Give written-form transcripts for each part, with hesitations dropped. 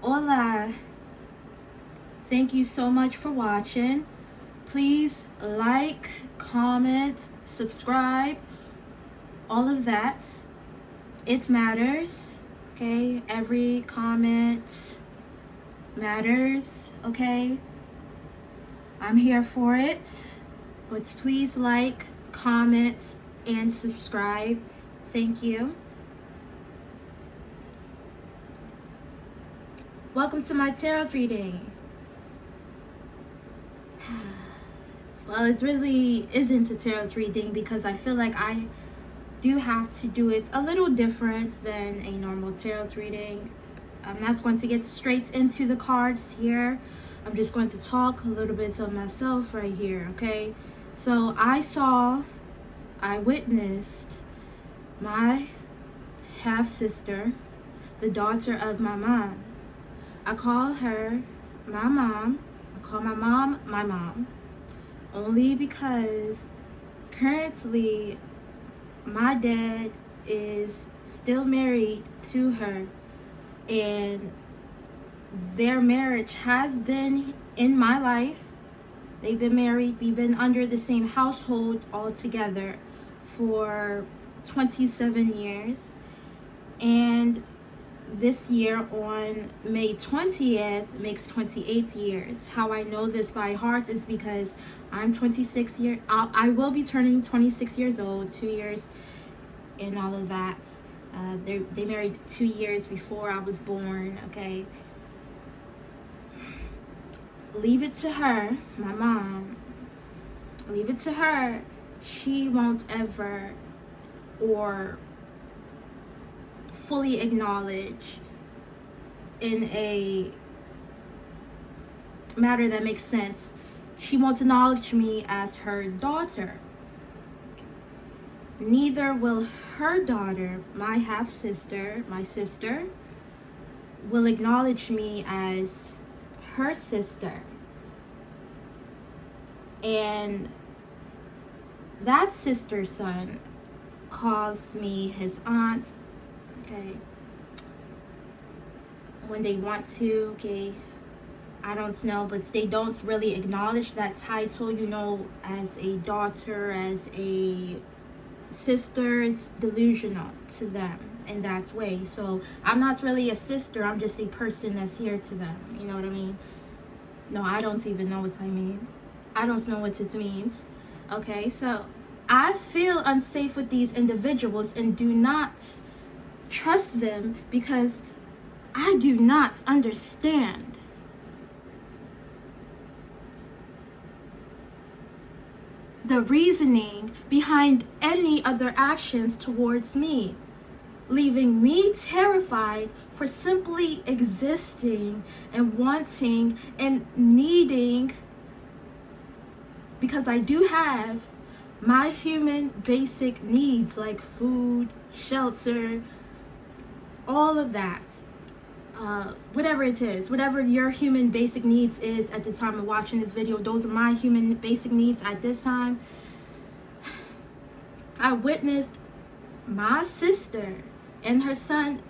Hola. Thank you so much for watching. Please like, comment, subscribe, all of that. It matters, okay? Every comment matters, okay? I'm here for it. But please like, comment, and subscribe. Thank you. Welcome to my tarot reading. Well, it really isn't a tarot reading because I feel like I do have to do it a little different than a normal tarot reading. I'm not going to get straight into the cards here. I'm just going to talk a little bit of myself right here, okay? So I witnessed my half-sister, the daughter of my mom. I call her my mom. I call my mom my mom. Only because currently my dad is still married to her. And their marriage has been in my life. They've been married. We've been under the same household all together for 27 years. And this year on May 20th makes 28 years. How I know this by heart is because I'm 26 years. I will be turning 26 years old, 2 years and all of that. They married 2 years before I was born, okay? Leave it to her, my mom. Leave it to her. She won't ever or fully acknowledge in a matter that makes sense. She won't acknowledge me as her daughter. Neither will her daughter, my half-sister, my sister, will acknowledge me as her sister. And that sister's son calls me his aunt, okay, when they want to, okay. I don't know, but they don't really acknowledge that title, you know, as a daughter, as a sister. It's delusional to them in that way. So I'm not really a sister, I'm just a person that's here to them, you know what I mean? No, I don't even know what I mean. I don't know what it means. Okay, so I feel unsafe with these individuals and do not trust them because I do not understand the reasoning behind any other actions towards me, leaving me terrified for simply existing and wanting and needing, because I do have my human basic needs like food, shelter, all of that. Whatever it is, whatever your human basic needs is at the time of watching this video, those are my human basic needs at this time. I witnessed my sister and her son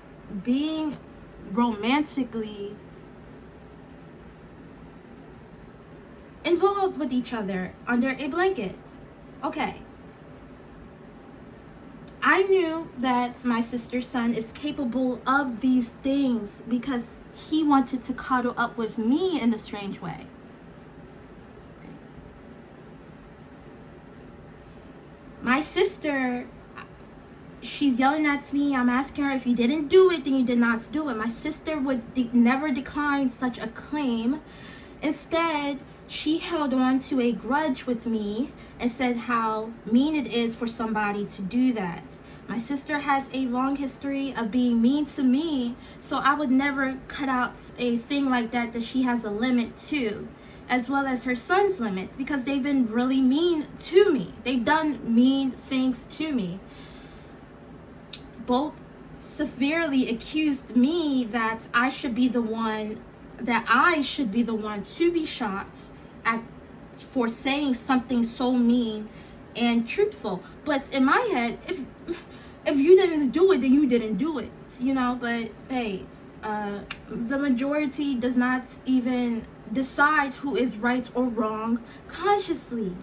being romantically involved with each other under a blanket. Okay. I knew that my sister's son is capable of these things because he wanted to cuddle up with me in a strange way. Okay. My sister, she's yelling at me. I'm asking her, if you didn't do it, then you did not do it. My sister would never decline such a claim. Instead, she held on to a grudge with me and said how mean it is for somebody to do that. My sister has a long history of being mean to me, so I would never cut out a thing like that she has a limit to, as well as her son's limits, because they've been really mean to me. They've done mean things to me. Both severely accused me that I should be the one to be shot for saying something so mean and truthful. But in my head, if you didn't do it, then you didn't do it, you know. But hey, The majority does not even decide who is right or wrong consciously.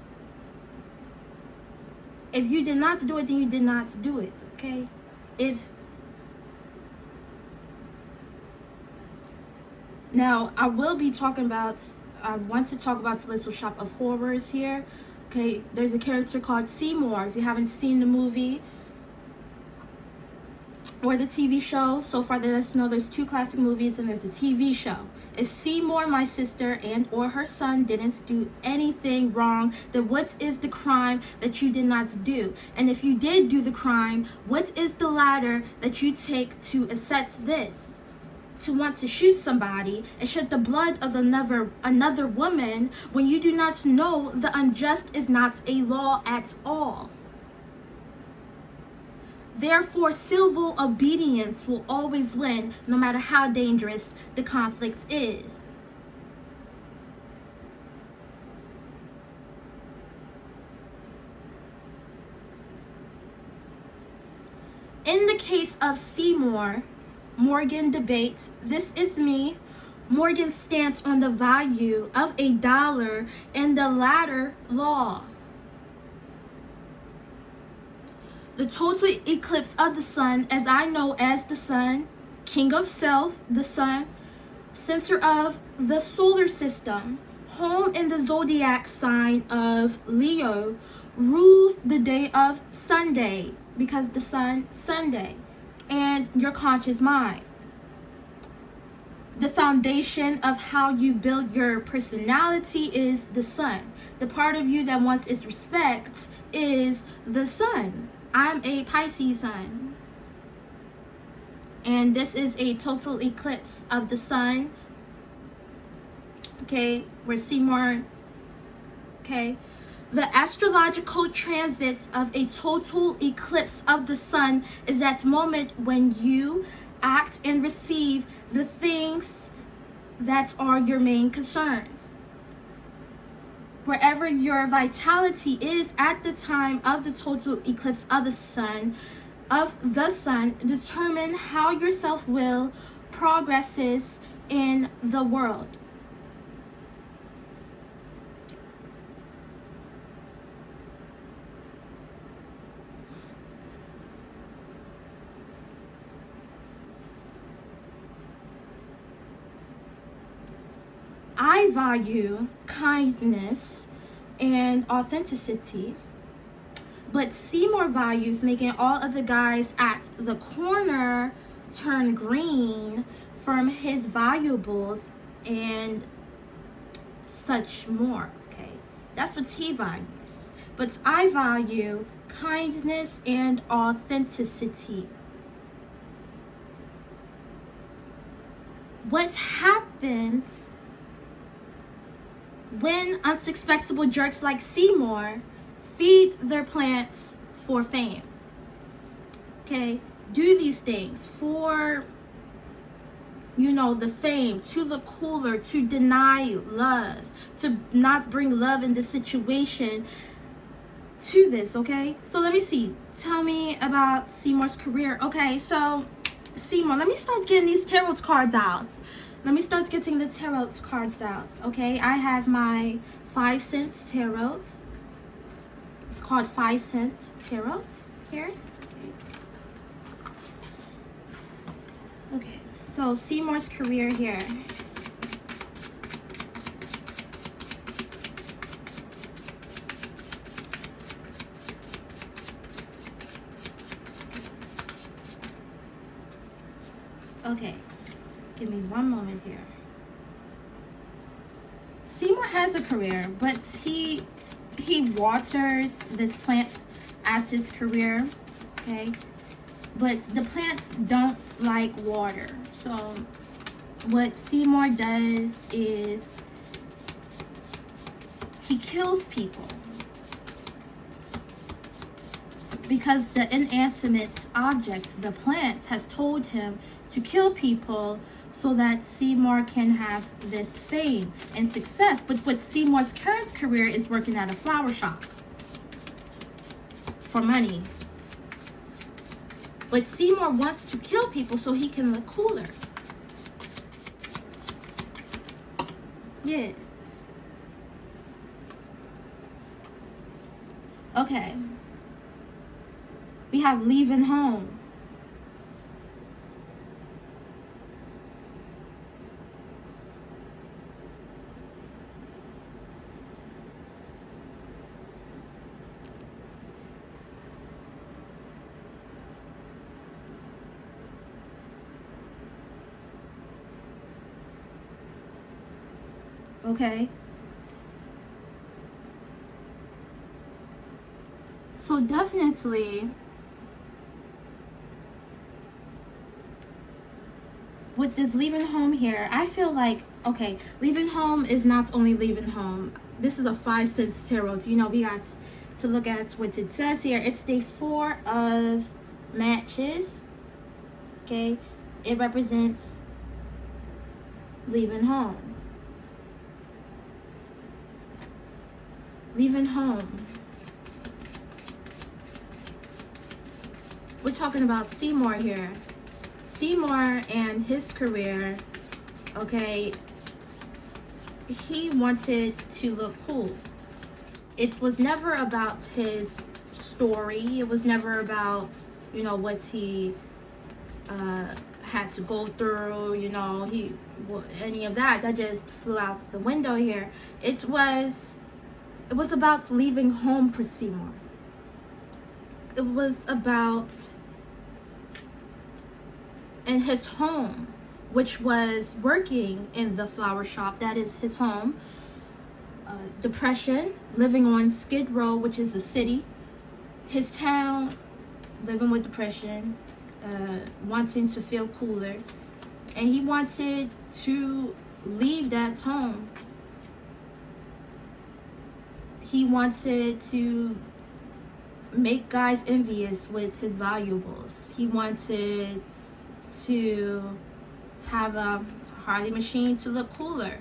If you did not do it, then you did not do it, okay? Now, I want to talk about the Little Shop of Horrors here. Okay, there's a character called Seymour. If you haven't seen the movie or the TV show, so far let us know there's 2 classic movies and there's a TV show. If Seymour, my sister, and or her son didn't do anything wrong, then what is the crime that you did not do? And if you did do the crime, what is the ladder that you take to assess this? To want to shoot somebody and shed the blood of another woman when you do not know the unjust is not a law at all. Therefore, civil obedience will always win, no matter how dangerous the conflict is. In the case of Seymour, Morgan debates, "This is me." Morgan stands on the value of $1 in the latter law. The total eclipse of the sun, as I know as the sun, king of self, the sun, center of the solar system, home in the zodiac sign of Leo, rules the day of Sunday, because the sun, Sunday, and your conscious mind. The foundation of how you build your personality is the sun. The part of you that wants its respect is the sun. I'm a Pisces sun. And this is a total eclipse of the sun. Okay, we're Seymour. Okay. The astrological transits of a total eclipse of the sun is that moment when you act and receive the things that are your main concerns. Wherever your vitality is at the time of the total eclipse of the sun, determine how your self-will progresses in the world. I value kindness and authenticity, but Seymour values making all of the guys at the corner turn green from his valuables and such more. Okay, that's what he values. But I value kindness and authenticity. What happens when unsuspectable jerks like Seymour feed their plants for fame? Okay, do these things for, the fame, to look cooler, to deny love, to not bring love in the situation to this, okay? So let me see. Tell me about Seymour's career. Okay, so Seymour, let me start getting these tarot cards out. Let me start getting the tarot cards out, okay? I have my 5 cents tarot. It's called 5 cents tarot here. Okay, so Seymour's career here. Okay, give me one moment here. Seymour has a career, but he waters this plant as his career, okay? But the plants don't like water. So what Seymour does is he kills people, because the inanimate object, the plant, has told him to kill people so that Seymour can have this fame and success. But what Seymour's current career is working at a flower shop for money. But Seymour wants to kill people so he can look cooler. Yes. Okay. We have leaving home. Okay. So definitely with this leaving home here, I feel like, okay, leaving home is not only leaving home. This is a 5 cents tarot. You know, we got to look at what it says here. It's the 4 of matches. Okay. It represents leaving home. Leaving home. We're talking about Seymour here. Seymour and his career, okay, he wanted to look cool. It was never about his story. It was never about, you know, what he had to go through, you know, any of that. That just flew out the window here. It was about leaving home for Seymour. It was about in his home, which was working in the flower shop. That is his home. Depression, living on Skid Row, which is a city. His town, living with depression, wanting to feel cooler. And he wanted to leave that home. He wanted to make guys envious with his valuables. He wanted to have a Harley machine to look cooler,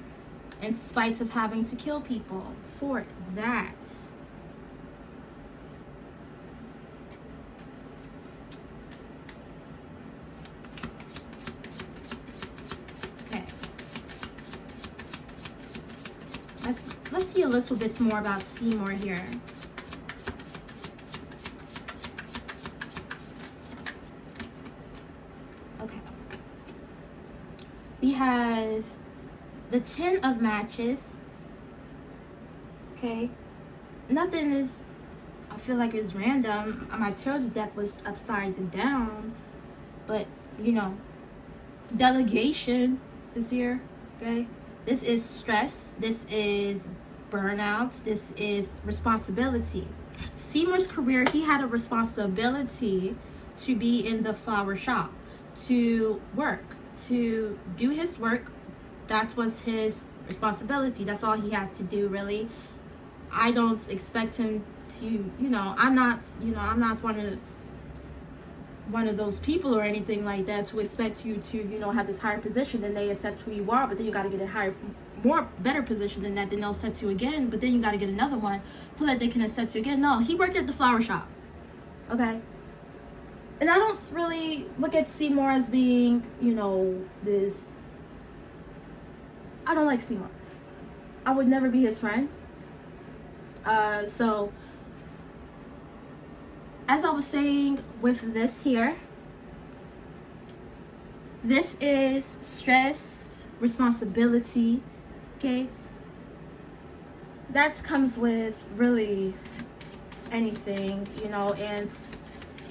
in spite of having to kill people for that. Okay. Let's see a little bit more about Seymour here. Okay. We have the 10 of matches. Okay. Nothing is, I feel like it's random. My tarot deck was upside down. But, you know, delegation is here. Okay. This is stress. This is burnout. This is responsibility. Seymour's career, he had a responsibility to be in the flower shop, to work, to do his work. That was his responsibility. That's all he had to do, really. I don't expect him to, you know, I'm not one of those people or anything like that to expect you to, you know, have this higher position, then they accept who you are, but then you got to get a higher, better position than that, then they'll accept you again, but then you got to get another one so that they can accept you again. No, he worked at the flower shop. Okay. And I don't really look at Seymour as being, you know, this. I don't like Seymour. I would never be his friend. So, as I was saying with this here, this is stress, responsibility, okay? That comes with really anything, you know, and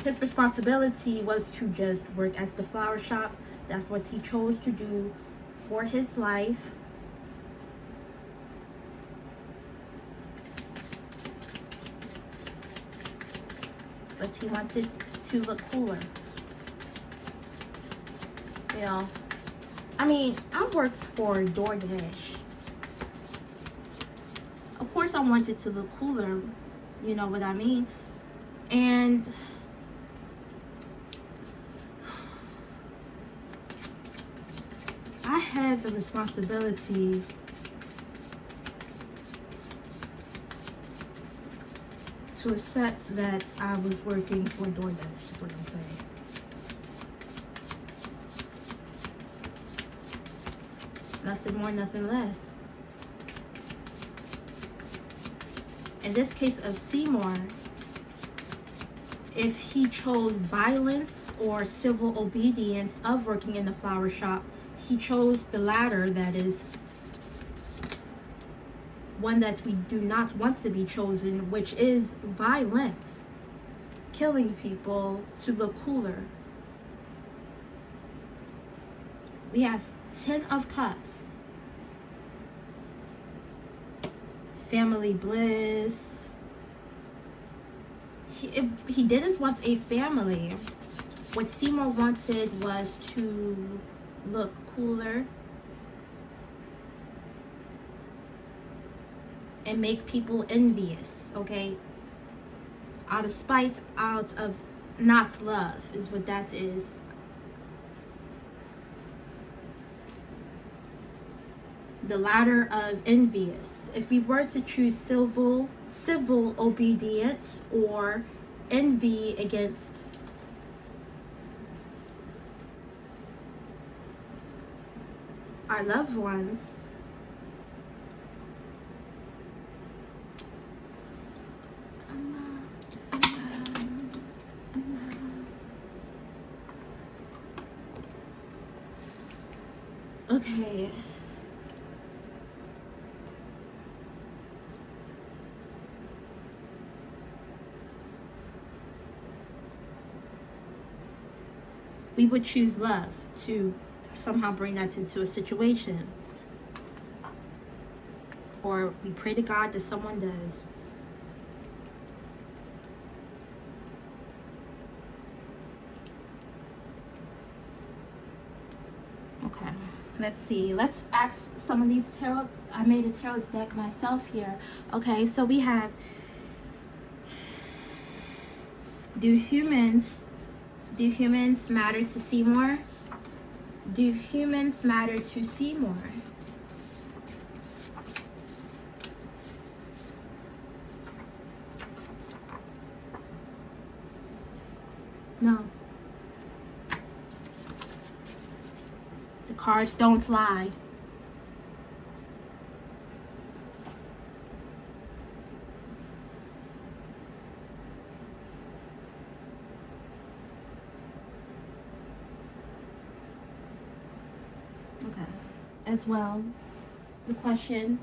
his responsibility was to just work at the flower shop. That's what he chose to do for his life. But he wanted to look cooler. You know, I mean, I worked for DoorDash. Of course, I wanted to look cooler. You know what I mean? And I had the responsibility to accept that I was working for DoorDash, is what I'm saying. Nothing more, nothing less. In this case of Seymour, if he chose violence or civil obedience of working in the flower shop, he chose the latter, that is one that we do not want to be chosen, which is violence, killing people to look cooler. We have 10 of Cups, family bliss. He didn't want a family. What Seymour wanted was to look cooler and make people envious, okay? Out of spite, out of not love is what that is. The ladder of envious. If we were to choose civil obedience or envy against our loved ones, okay. We would choose love to somehow bring that into a situation. Or we pray to God that someone does. Okay, let's see. Let's ask some of these tarot. I made a tarot deck myself here. Okay, so we have, do humans matter to Seymour? Do humans matter to Seymour? No. The cards don't lie. As well, the question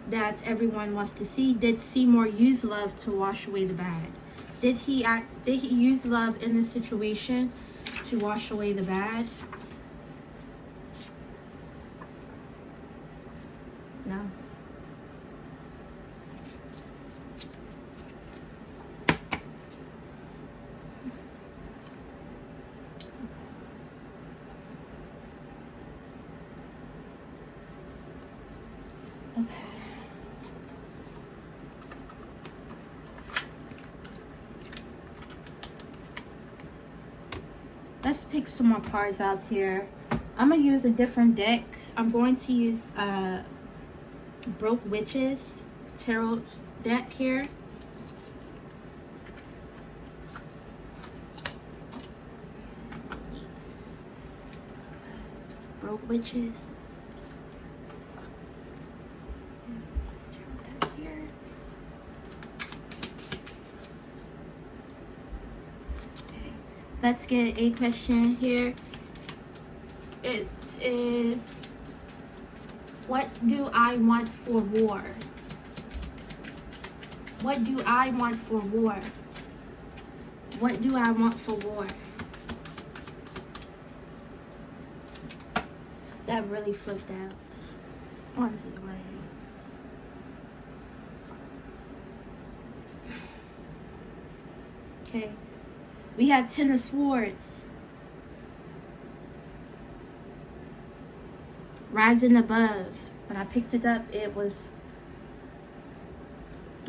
that everyone wants to see: did Seymour use love to wash away the bad? Did he use love in this situation to wash away the bad? No. Okay. Let's pick some more cards out here. I'm gonna use a different deck. I'm going to use Broke Witches tarot deck here. Yes. Broke Witches. Let's get a question here. It is, what do I want for war? What do I want for war? What do I want for war? That really flipped out. Onto the right. Okay. We have 10 of Swords. Rising above. When I picked it up, it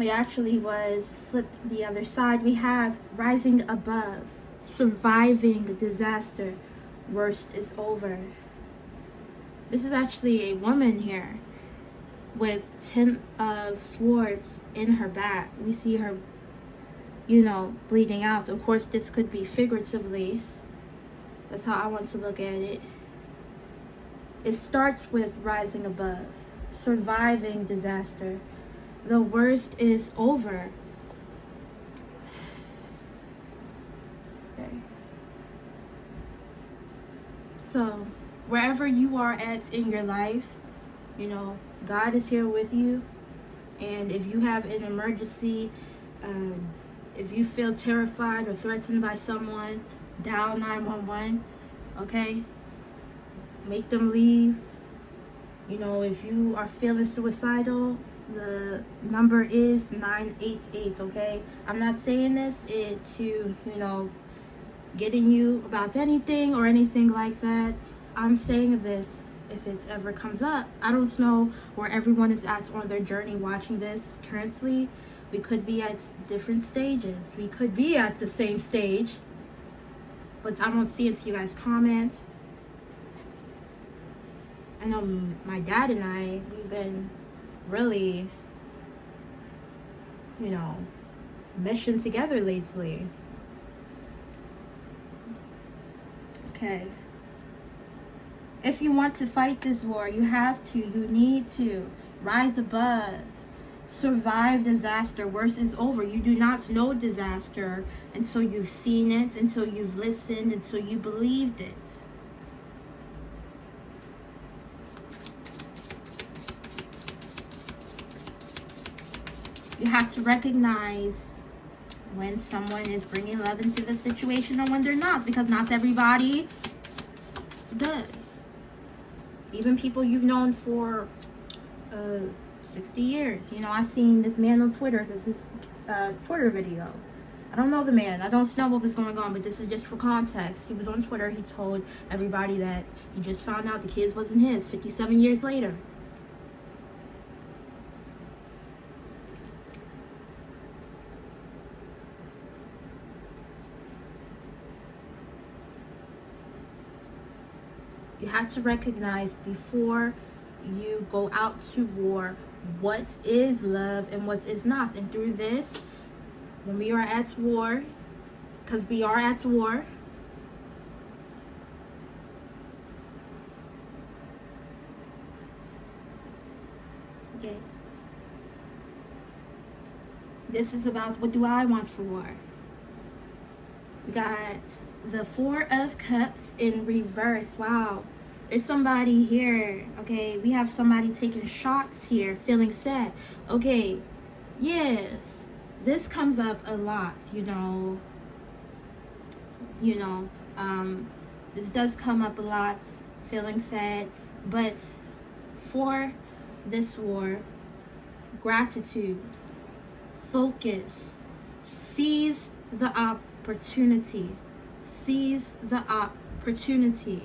actually was flipped the other side. We have rising above. Surviving disaster. Worst is over. This is actually a woman here with 10 of Swords in her back. We see her, you know, bleeding out. Of course, this could be figuratively. That's how I want to look at it. It starts with rising above, surviving disaster. The worst is over. Okay. So, wherever you are at in your life, you know, God is here with you. And if you have an emergency, if you feel terrified or threatened by someone, dial 911, okay? Make them leave. You know, if you are feeling suicidal, the number is 988, okay? I'm not saying this to, you know, getting you about anything or anything like that. I'm saying this if it ever comes up. I don't know where everyone is at on their journey watching this currently. We could be at different stages. We could be at the same stage, but I don't see it until you guys comment. I know my dad and I, we've been really, you know, meshing together lately. Okay. If you want to fight this war, you have to. You need to rise above. Survive disaster. Worse is over. You do not know disaster until you've seen it, until you've listened, until you believed it. You have to recognize when someone is bringing love into the situation or when they're not, because not everybody does. Even people you've known for 60 years. You know, I seen this man on Twitter, this Twitter video. I don't know the man. I don't know what was going on, but this is just for context. He was on Twitter. He told everybody that he just found out the kids wasn't his 57 years later. You have to recognize before you go out to war what is love and what is not. And through this, when we are at war, because we are at war, okay, this is about what do I want for war. We got the Four of Cups in reverse. Wow. There's somebody here. Okay. We have somebody taking shots here, feeling sad. Okay. Yes. This comes up a lot, you know. This does come up a lot, feeling sad. But for this war, gratitude, focus, seize the opportunity. Seize the opportunity.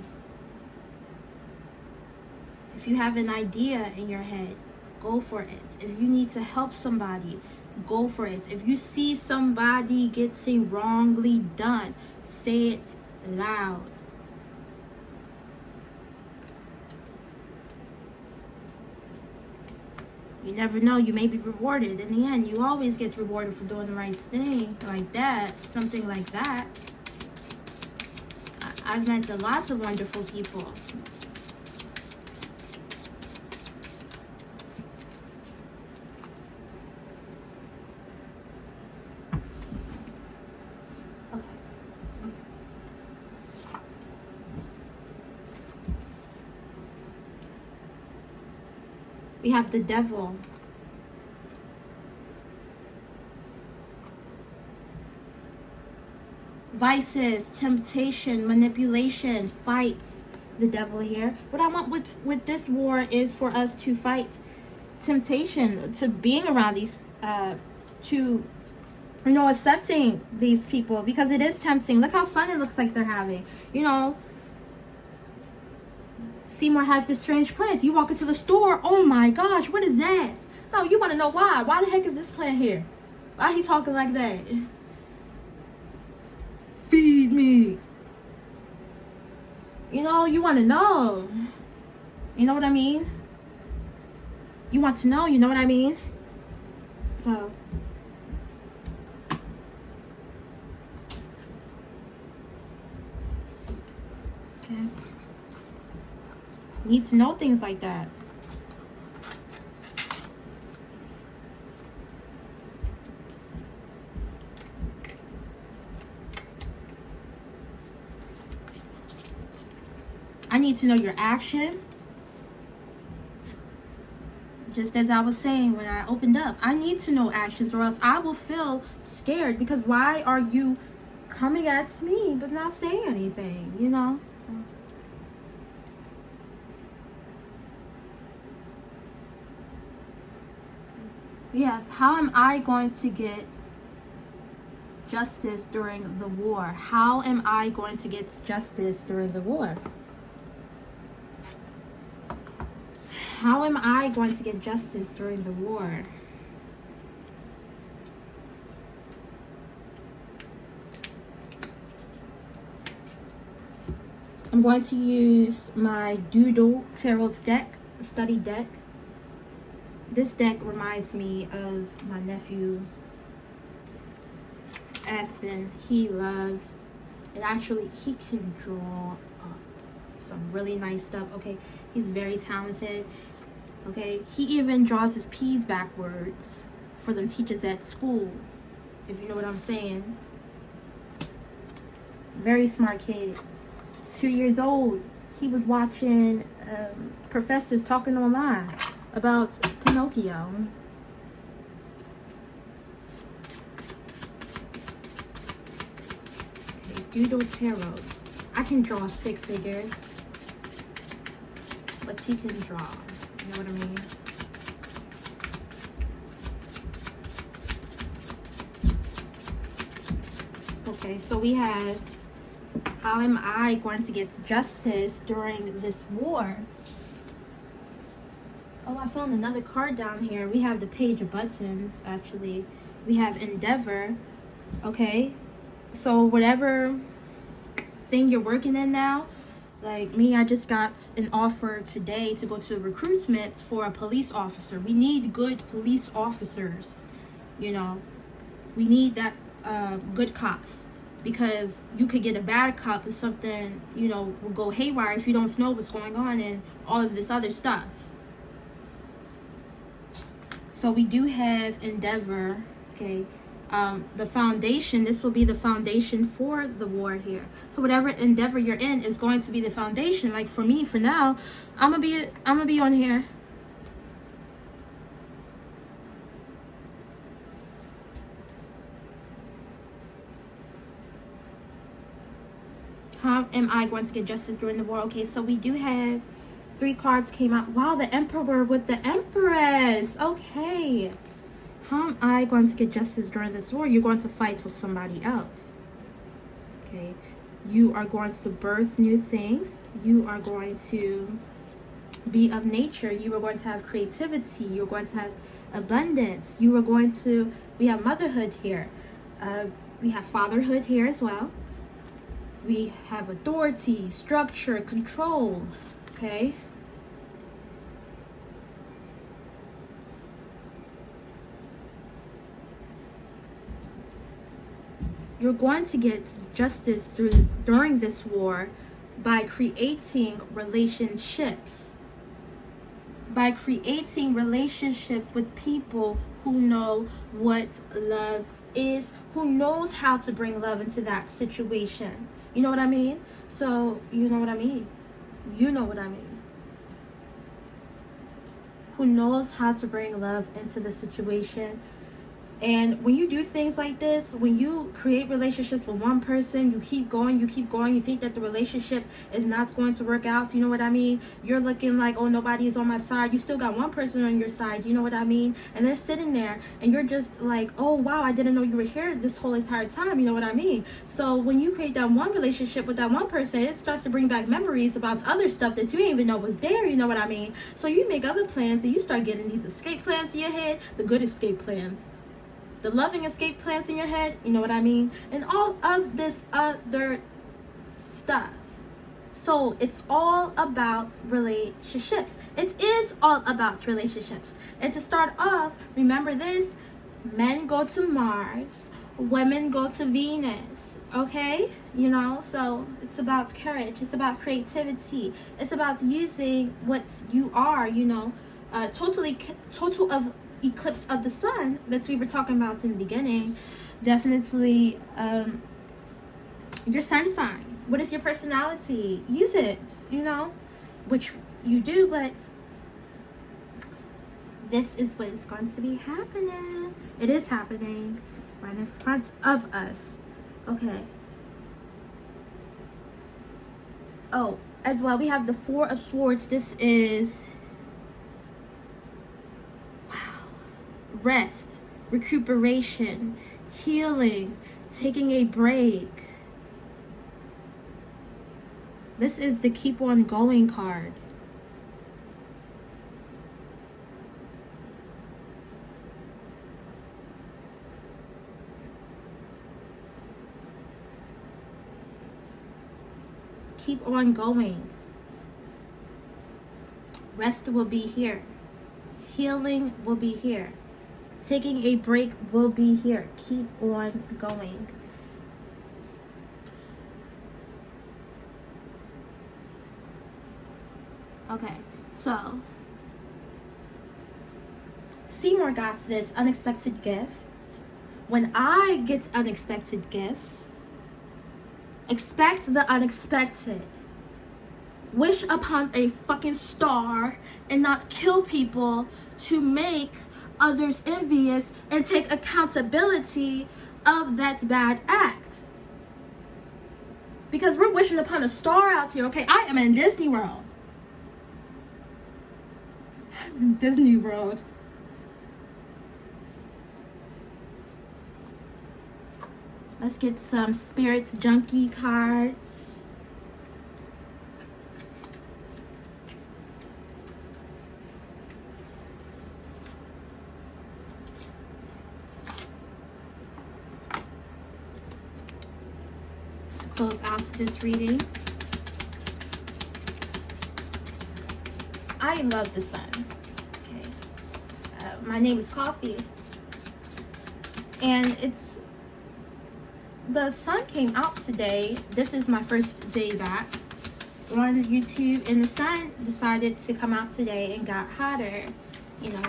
If you have an idea in your head, go for it. If you need to help somebody, go for it. If you see somebody getting wrongly done, say it loud. You never know, you may be rewarded. In the end, you always get rewarded for doing the right thing, like that, something like that. I've met lots of wonderful people. We have the devil. Vices, temptation, manipulation, fights. The devil here. What I want with this war is for us to fight temptation, to being around these, to, accepting these people, because it is tempting. Look how fun it looks like they're having. Seymour has this strange plant. You walk into the store, oh my gosh, what is that? No, you want to know why. Why the heck is this plant here? Why he talking like that? Feed me. You want to know. You know what I mean? You want to know, you know what I mean? So, okay. Need to know things like that. I need to know your action. Just as I was saying when I opened up, I need to know actions, or else I will feel scared, because why are you coming at me but not saying anything, you know? So yeah, how am I going to get justice during the war? How am I going to get justice during the war? How am I going to get justice during the war? I'm going to use my Doodle Tarot deck, study deck. This deck reminds me of my nephew, Aspen. He loves, and actually he can draw up some really nice stuff, okay? He's very talented, okay? He even draws his P's backwards for them teachers at school, if you know what I'm saying. Very smart kid. 2 years old. He was watching professors talking online about Pinocchio. Okay, Doodle Tarot. I can draw stick figures, but he can draw. You know what I mean? Okay, so we have, how am I going to get justice during this war? Oh, I found another card down here. We have the Page of Buttons, actually. We have Endeavor, okay? So whatever thing you're working in now, like me, I just got an offer today to go to the recruitments for a police officer. We need good police officers, you know. We need that good cops, because you could get a bad cop if something, you know, will go haywire if you don't know what's going on and all of this other stuff. So we do have Endeavor, okay? The foundation, this will be the foundation for the war here. So whatever endeavor you're in is going to be the foundation. Like for me, for now, I'm gonna be on here. How am I going to get justice during the war? Okay, so we do have 3 cards came out. Wow, the Emperor with the Empress. Okay. How am I going to get justice during this war? You're going to fight with somebody else. Okay. You are going to birth new things. You are going to be of nature. You are going to have creativity. You're going to have abundance. You are going to, we have motherhood here. We have fatherhood here as well. We have authority, structure, control. Okay. You're going to get justice during this war by creating relationships. By creating relationships with people who know what love is, who knows how to bring love into that situation. You know what I mean? So, you know what I mean? You know what I mean. Who knows how to bring love into the situation. And when you do things like this, when you create relationships with one person, you keep going, you think that the relationship is not going to work out, you know what I mean? You're looking like, oh, nobody is on my side. You still got one person on your side, you know what I mean? And they're sitting there, and you're just like, oh, wow, I didn't know you were here this whole entire time, you know what I mean? So when you create that one relationship with that one person, it starts to bring back memories about other stuff that you didn't even know was there, you know what I mean? So you make other plans, and you start getting these escape plans in your head, the good escape plans. The loving escape plans in your head, you know what I mean? And all of this other stuff. So it's all about relationships. It is all about relationships. And to start off, remember this, men go to Mars, women go to Venus, okay? You know, so it's about courage, it's about creativity, it's about using what you are, you know, total of eclipse of the sun that we were talking about in the beginning. Definitely your sun sign, What is your personality? Use it, you know, which you do, but this is what is going to be happening. It is happening right in front of us. Okay. Oh, as well, we have the Four of Swords. This is, wow, rest, recuperation, healing, taking a break. This is the keep on going card. Keep on going. Rest will be here. Healing will be here. Taking a break will be here. Keep on going. Okay, so Seymour got this unexpected gift. When I get unexpected gifts, expect the unexpected. Wish upon a fucking star and not kill people to make others envious and take accountability of that bad act. Because we're wishing upon a star out here, okay? I am in Disney World. I'm in Disney World. Let's get some Spirits Junkie cards. To close out this reading. I love the sun. Okay. My name is Coffee. And the sun came out today. This is my first day back on YouTube, and the sun decided to come out today and got hotter, you know.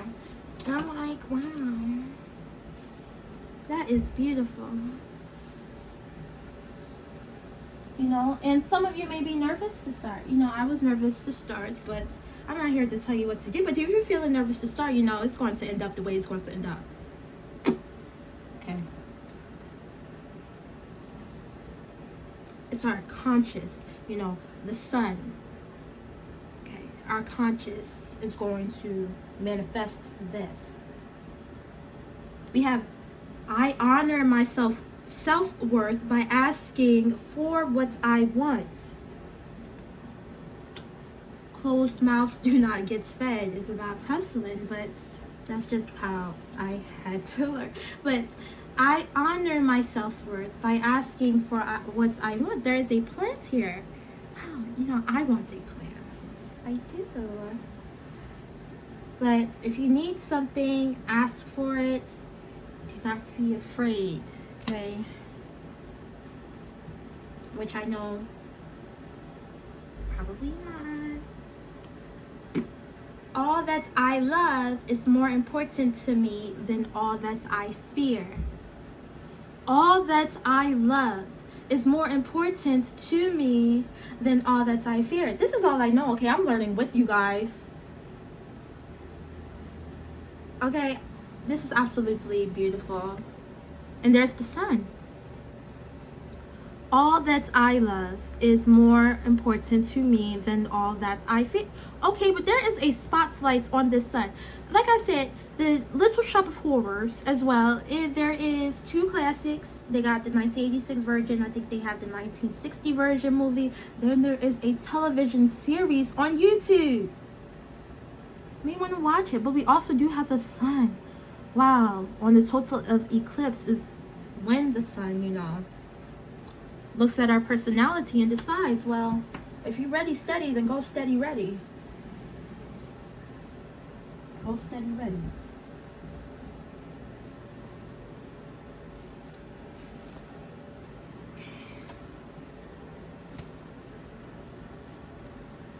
And I'm like, wow, that is beautiful. You know, and some of you may be nervous to start. You know, I was nervous to start, but I'm not here to tell you what to do. But if you're feeling nervous to start, you know, it's going to end up the way it's going to end up. Okay. It's our conscious, you know, the sun. Okay, our conscious is going to manifest this. We have, I honor my self-worth by asking for what I want. Closed mouths do not get fed. It's about hustling, but that's just how I had to learn. But I honor my self-worth by asking for what I want. There is a plant here. Wow, you know, I want a plant. I do. But if you need something, ask for it. Do not be afraid, okay? Which I know, probably not. All that I love is more important to me than all that I fear. All that I love is more important to me than all that I fear. This is all I know, okay? I'm learning with you guys. Okay, this is absolutely beautiful. And there's the sun. All that I love is more important to me than all that I fear. Okay, but there is a spotlight on this sun. Like I said, the Little Shop of Horrors as well. There is two classics. They got the 1986 version. I think they have the 1960 version movie. Then there is a television series on YouTube. You may want to watch it. But we also do have the sun. Wow. On the total of Eclipse is when the sun, you know, looks at our personality and decides, well, if you're ready, steady, then go steady, ready. Go steady, ready.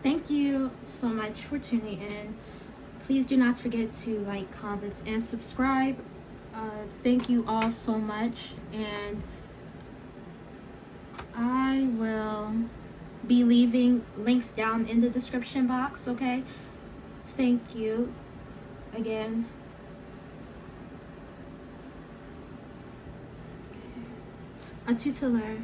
Thank you so much for tuning in. Please do not forget to like, comment, and subscribe. Thank you all so much. And I will be leaving links down in the description box, okay? Thank you again. A tutelar.